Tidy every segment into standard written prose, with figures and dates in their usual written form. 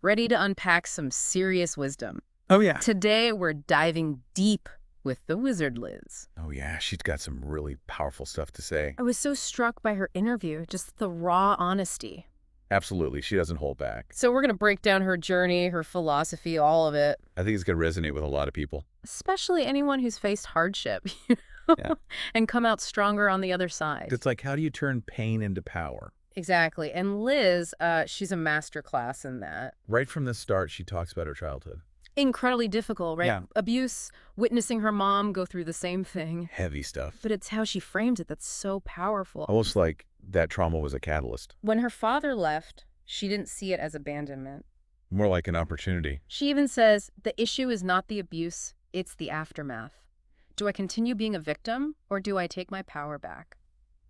ready to unpack some serious wisdom. Oh, yeah. Today, we're diving deep with the wizard Liz. Oh, yeah. She's got some really powerful stuff to say. I was so struck by her interview, just the raw honesty. Absolutely. She doesn't hold back. So we're going to break down her journey, her philosophy, all of it. I think it's going to resonate with a lot of people. Especially anyone who's faced hardship, Yeah. and come out stronger on the other side. It's like, how do you turn pain into power? Exactly. And Liz, she's a master class in that. Right from the start, she talks about her childhood. Incredibly difficult, right? Yeah. Abuse, witnessing her mom go through the same thing. Heavy stuff. But it's how she framed it that's so powerful. Almost like that trauma was a catalyst. When her father left, she didn't see it as abandonment. More like an opportunity. She even says, the issue is not the abuse, it's the aftermath. Do I continue being a victim, or do I take my power back?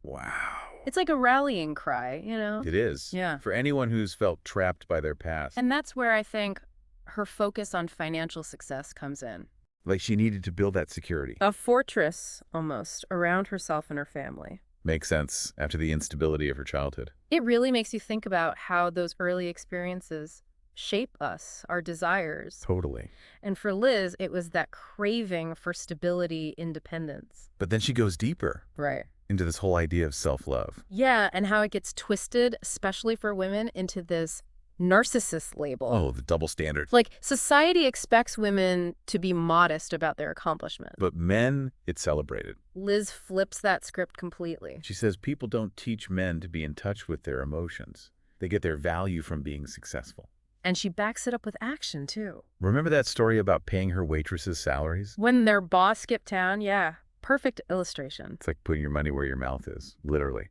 Wow. It's like a rallying cry, you know? It is. Yeah. For anyone who's felt trapped by their past. And that's where I think her focus on financial success comes in. Like she needed to build that security. A fortress, almost, around herself and her family. Makes sense after the instability of her childhood. It really makes you think about how those early experiences shape us, our desires. Totally. And for Liz, it was that craving for stability, independence. But then she goes deeper Right. into this whole idea of self-love. Yeah, and how it gets twisted, especially for women, into this narcissist label. Oh, the double standard. Like, society expects women to be modest about their accomplishment. But men, it's celebrated. Liz flips that script completely. She says people don't teach men to be in touch with their emotions. They get their value from being successful. And she backs it up with action, too. Remember that story about paying her waitresses salaries? When their boss skipped town, yeah, perfect illustration. It's like putting your money where your mouth is, literally.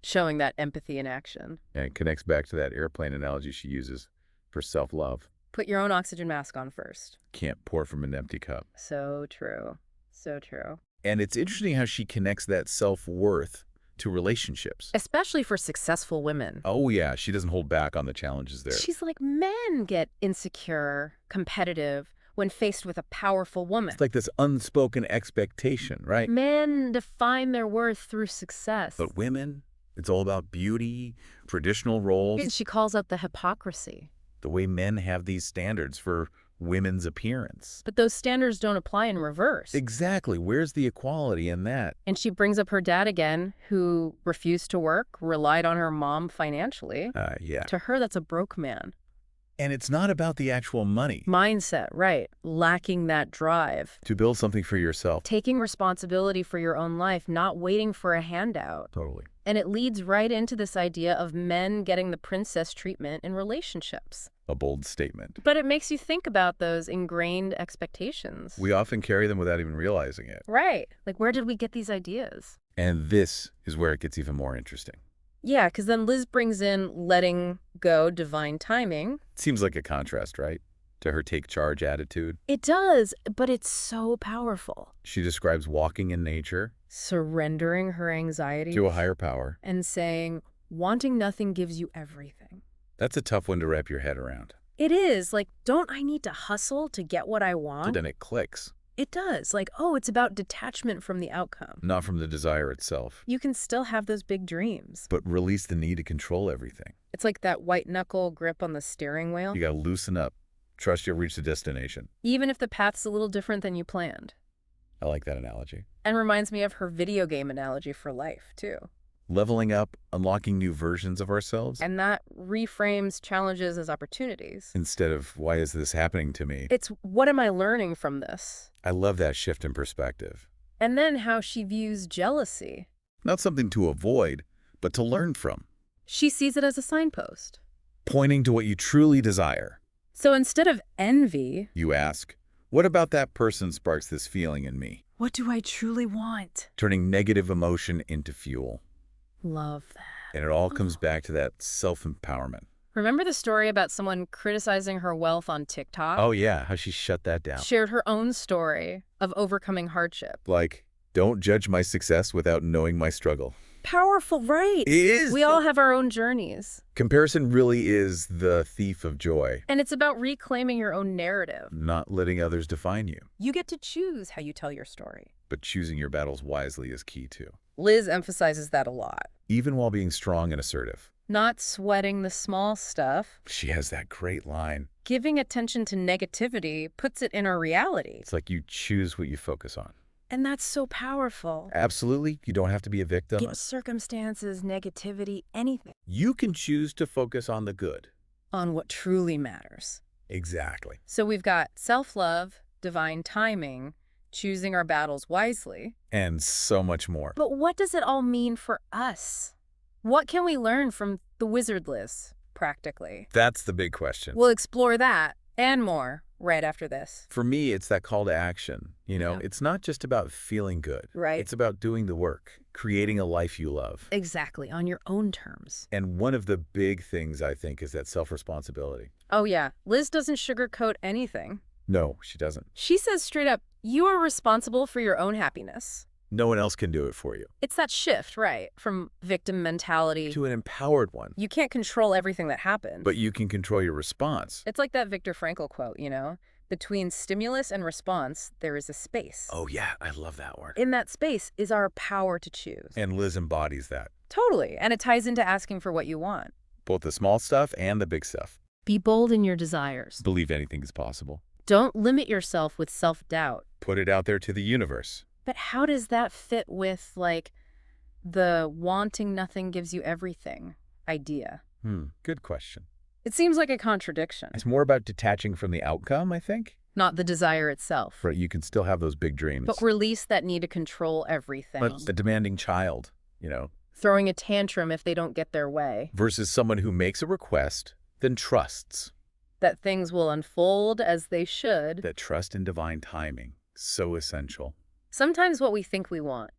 Showing that empathy in action. And it connects back to that airplane analogy she uses for self-love. Put your own oxygen mask on first. Can't pour from an empty cup. So true. So true. And it's interesting how she connects that self-worth to relationships. Especially for successful women. Oh, yeah. She doesn't hold back on the challenges there. She's like, men get insecure, competitive, when faced with a powerful woman. It's like this unspoken expectation, right? Men define their worth through success. But women, it's all about beauty, traditional roles. And she calls out the hypocrisy. The way men have these standards for women's appearance. But those standards don't apply in reverse. Exactly. Where's the equality in that? And she brings up her dad again, who refused to work, relied on her mom financially. Yeah. To her, that's a broke man. And it's not about the actual money. Mindset, right. Lacking that drive. To build something for yourself. Taking responsibility for your own life, not waiting for a handout. Totally. And it leads right into this idea of men getting the princess treatment in relationships. A bold statement. But it makes you think about those ingrained expectations. We often carry them without even realizing it. Right. Like, where did we get these ideas? And this is where it gets even more interesting. Yeah, because then Liz brings in letting go, divine timing. Seems like a contrast, right? To her take charge attitude. It does, but it's so powerful. She describes walking in nature. Surrendering her anxiety. To a higher power. And saying, wanting nothing gives you everything. That's a tough one to wrap your head around. It is. Like, don't I need to hustle to get what I want? But then it clicks. It does. Like, oh, it's about detachment from the outcome. Not from the desire itself. You can still have those big dreams. But release the need to control everything. It's like that white knuckle grip on the steering wheel. You gotta loosen up. Trust you'll reach the destination. Even if the path's a little different than you planned. I like that analogy. And reminds me of her video game analogy for life, too. Leveling up, unlocking new versions of ourselves. And that reframes challenges as opportunities. Instead of, why is this happening to me? It's, what am I learning from this? I love that shift in perspective. And then how she views jealousy. Not something to avoid, but to learn from. She sees it as a signpost. Pointing to what you truly desire. So instead of envy, You ask, what about that person sparks this feeling in me? what do I truly want? Turning negative emotion into fuel. Love that. And it all comes back to that self-empowerment. Remember the story about someone criticizing her wealth on TikTok? Oh yeah, how she shut that down. Shared her own story of overcoming hardship. Like, don't judge my success without knowing my struggle. Powerful, right? It is. We all have our own journeys. Comparison really is the thief of joy. And it's about reclaiming your own narrative. Not letting others define you. You get to choose how you tell your story. But choosing your battles wisely is key too. Liz emphasizes that a lot. Even while being strong and assertive. Not sweating the small stuff. She has that great line. Giving attention to negativity puts it in our reality. It's like you choose what you focus on. And that's so powerful. Absolutely. You don't have to be a victim. Circumstances, negativity, anything. You can choose to focus on the good. On what truly matters. Exactly. So we've got self-love, divine timing, choosing our battles wisely. And so much more. But what does it all mean for us? What can we learn from the wizard Liz, practically? That's the big question. We'll explore that and more right after this. For me, it's that call to action. It's not just about feeling good. Right. It's about doing the work, creating a life you love. Exactly, on your own terms. And one of the big things, I think, is that self-responsibility. Oh yeah, Liz doesn't sugarcoat anything. No, she doesn't. She says straight up, you are responsible for your own happiness. No one else can do it for you. It's that shift, right, from victim mentality To an empowered one. You can't control everything that happens. But you can control your response. It's like that Viktor Frankl quote, Between stimulus and response, there is a space. Oh yeah, I love that word. In that space is our power to choose. And Liz embodies that. Totally, and it ties into asking for what you want. Both the small stuff and the big stuff. Be bold in your desires. Believe anything is possible. Don't limit yourself with self-doubt. Put it out there to the universe. But how does that fit with, the wanting nothing gives you everything idea? Good question. It seems like a contradiction. It's more about detaching from the outcome, I think. Not the desire itself. Right, you can still have those big dreams. But release that need to control everything. But a demanding child, Throwing a tantrum if they don't get their way. Versus someone who makes a request, then trusts. That things will unfold as they should. That trust in divine timing, so essential. Sometimes what we think we want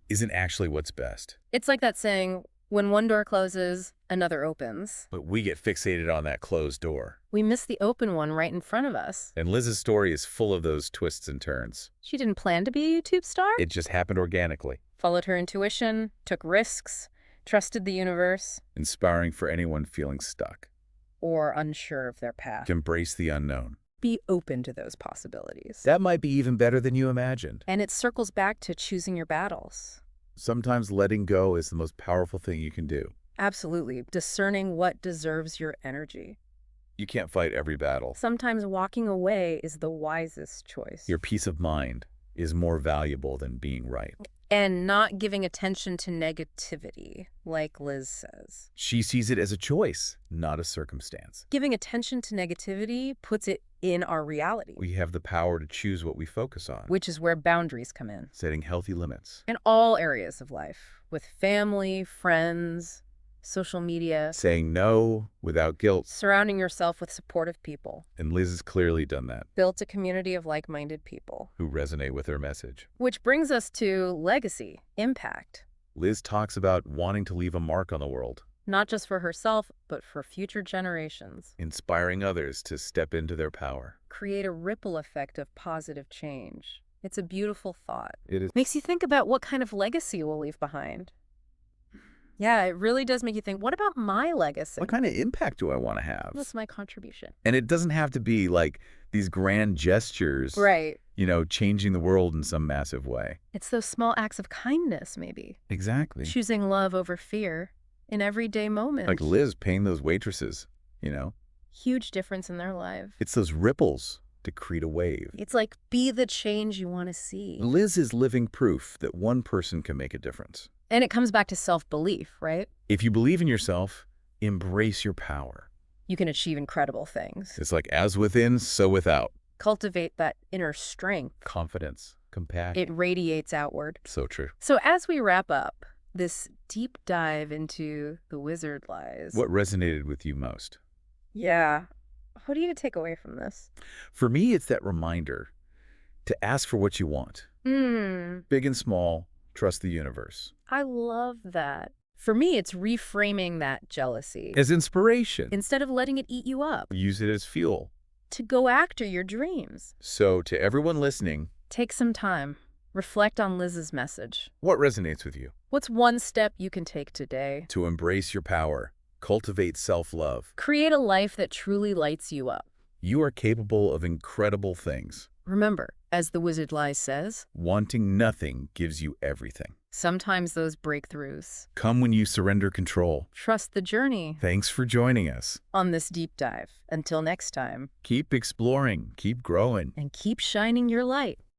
isn't actually what's best. It's like that saying, when one door closes, another opens. But we get fixated on that closed door. We miss the open one right in front of us. And Liz's story is full of those twists and turns. She didn't plan to be a YouTube star. It just happened organically. Followed her intuition, took risks, trusted the universe. Inspiring for anyone feeling stuck. Or unsure of their path. To embrace the unknown. Be open to those possibilities. That might be even better than you imagined. And it circles back to choosing your battles. Sometimes letting go is the most powerful thing you can do. Absolutely. Discerning what deserves your energy. You can't fight every battle. Sometimes walking away is the wisest choice. Your peace of mind is more valuable than being right. And not giving attention to negativity, like Liz says. She sees it as a choice, not a circumstance. Giving attention to negativity puts it in our reality. We have the power to choose what we focus on. Which is where boundaries come in. Setting healthy limits. In all areas of life. With family, friends, social media. Saying no without guilt. Surrounding yourself with supportive people. And Liz has clearly done that. Built a community of like-minded people. Who resonate with her message. Which brings us to legacy, impact. Liz talks about wanting to leave a mark on the world. Not just for herself, but for future generations. Inspiring others to step into their power. Create a ripple effect of positive change. It's a beautiful thought. It is. Makes you think about what kind of legacy we'll leave behind. Yeah, it really does make you think, what about my legacy? What kind of impact do I want to have? What's my contribution? And it doesn't have to be like these grand gestures. Right. Changing the world in some massive way. It's those small acts of kindness, maybe. Exactly. Choosing love over fear in everyday moments. Like Liz paying those waitresses, Huge difference in their life. It's those ripples to create a wave. It's like, be the change you want to see. Liz is living proof that one person can make a difference. And it comes back to self-belief, right? If you believe in yourself, embrace your power. You can achieve incredible things. It's like as within, so without. Cultivate that inner strength. Confidence, compassion. It radiates outward. So true. So as we wrap up this deep dive into the wizard lies. What resonated with you most? Yeah. What do you take away from this? For me, it's that reminder to ask for what you want. Big and small, trust the universe. I love that. For me, it's reframing that jealousy. As inspiration. Instead of letting it eat you up. Use it as fuel. To go after your dreams. So to everyone listening, take some time. Reflect on Liz's message. What resonates with you? What's one step you can take today? To embrace your power. Cultivate self-love. Create a life that truly lights you up. You are capable of incredible things. Remember, as the Wizard Lies says, Wanting nothing gives you everything. sometimes those breakthroughs. Come when you surrender control. Trust the journey Thanks for joining us. on this deep dive. Until next time, Keep exploring, keep growing. and keep shining your light.